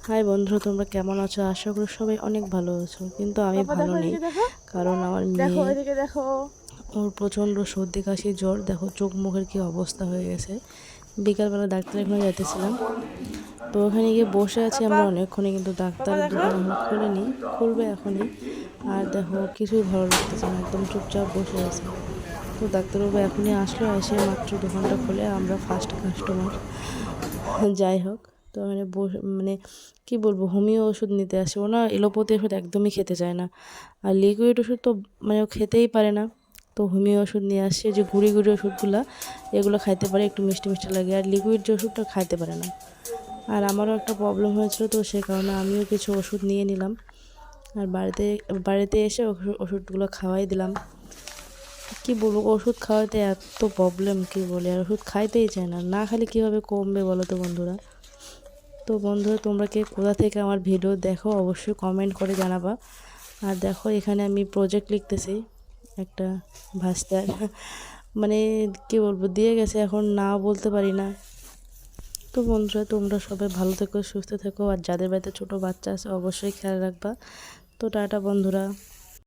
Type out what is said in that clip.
High বন্ধুরা, তোমরা কেমন আছো? আশা করি সবাই অনেক ভালো আছো, কিন্তু আমি পাপা ভালো দেখো, নেই। এদিকে দেখো। কারণ আমার দেখো মেয়ে, এদিকে দেখো। ওর প্রচণ্ড সর্দি কাশি জ্বর, দেখো চোখ মুখের কি অবস্থা হয়ে গেছে। বিকালবেলা ডাক্তার এখানে যাইতেছিলাম, তো ওখানে গিয়ে বসে আছি পাপা আমরা অনেকক্ষণে, কিন্তু পাপা ডাক্তারের দেখো। দোকান এখন খুলেনি, খুলবে এখনই। আর দেখো কিছুই ভালো লাগতেছে না, একদম চুপচাপ বসে আছে। তো ডাক্তারবাবু এখনই আসলো, এসে মাত্র দোকানটা খুলে আমরা ফার্স্ট কাস্টমার। যাই হোক, তো মানে মানে কি বলবো, হোমিও ওষুধ নিতে আসে ও, না এলোপ্যাথি ওষুধ একদমই খেতে চায় না। আর লিকুইড ওষুধ তো মানে ও খেতেই পারে না। তো হোমিও ওষুধ নিয়ে আসছে, যে গুঁড়ি গুঁড়ি ওষুধগুলো এগুলো খাইতে পারে, একটু মিষ্টি মিষ্টি লাগে। আর লিকুইড যে ওষুধটা খাইতে পারে না। আর আমারও একটা প্রবলেম হয়েছিল, তো সে কারণে আমিও কিছু ওষুধ নিয়ে নিলাম। আর বাড়িতে বাড়িতে এসে ওষুধগুলো খাওয়াই দিলাম। কি বলবো, ওষুধ খাওয়াতে এত প্রবলেম, কি বলে, আর ওষুধ খাইতেই চায় না। না খেলে কীভাবে কমবে বলো তো বন্ধুরা? তো বন্ধুরা, তোমরা কে কোথা থেকে আমার ভিডিও দেখো অবশ্যই কমেন্ট করে জানাবা। আর দেখো এখানে আমি প্রজেক্ট লিখতেছি একটা ভাস্তার। মানে কি বলবো, দিয়ে গেছে, এখন না বলতে পারি না। তো বন্ধুরা, তোমরা সবাই ভালো থেকো, সুস্থ থেকো, আর যাদের বাড়িতে ছোটো বাচ্চা আছে অবশ্যই খেয়াল রাখবা। তো টাটা বন্ধুরা।